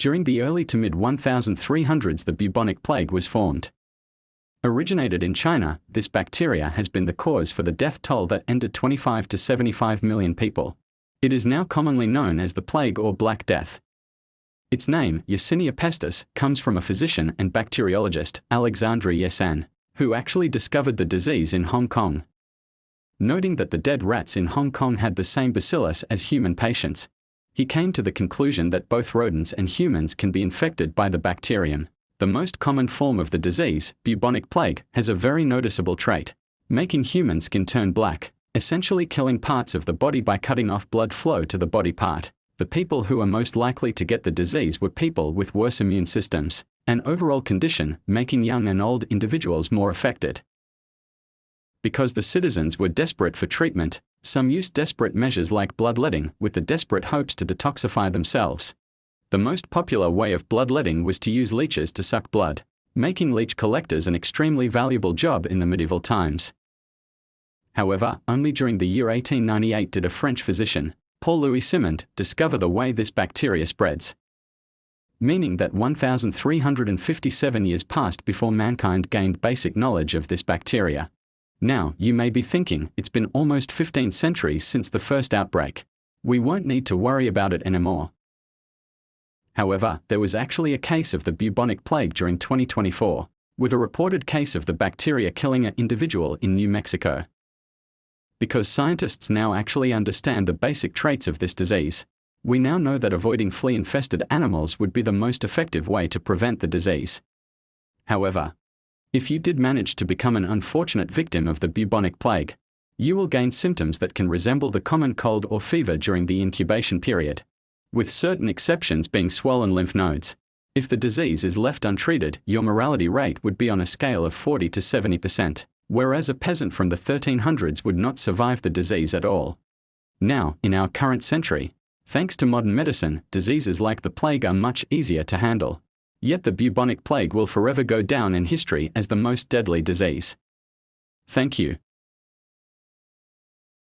During the early to mid-1300s, the bubonic plague was formed. Originated in China, this bacteria has been the cause for the death toll that ended 25 to 75 million people. It is now commonly known as the plague or Black Death. Its name, Yersinia Pestis, comes from a physician and bacteriologist, Alexandre Yersin, who actually discovered the disease in Hong Kong. Noting that the dead rats in Hong Kong had the same bacillus as human patients, he came to the conclusion that both rodents and humans can be infected by the bacterium. The most common form of the disease, bubonic plague, has a very noticeable trait, making human skin turn black, essentially killing parts of the body by cutting off blood flow to the body part. The people who are most likely to get the disease were people with worse immune systems, an overall condition making young and old individuals more affected. Because the citizens were desperate for treatment, some used desperate measures like bloodletting with the desperate hopes to detoxify themselves. The most popular way of bloodletting was to use leeches to suck blood, making leech collectors an extremely valuable job in the medieval times. However, only during the year 1898 did a French physician, Paul-Louis Simond, discover the way this bacteria spreads. Meaning that 1,357 years passed before mankind gained basic knowledge of this bacteria. Now, you may be thinking, it's been almost 15 centuries since the first outbreak. We won't need to worry about it anymore. However, there was actually a case of the bubonic plague during 2024, with a reported case of the bacteria killing an individual in New Mexico. Because scientists now actually understand the basic traits of this disease, we now know that avoiding flea-infested animals would be the most effective way to prevent the disease. However, if you did manage to become an unfortunate victim of the bubonic plague, you will gain symptoms that can resemble the common cold or fever during the incubation period, with certain exceptions being swollen lymph nodes. If the disease is left untreated, your mortality rate would be on a scale of 40 to 70%. Whereas a peasant from the 1300s would not survive the disease at all. Now, in our current century, thanks to modern medicine, diseases like the plague are much easier to handle. Yet the bubonic plague will forever go down in history as the most deadly disease. Thank you.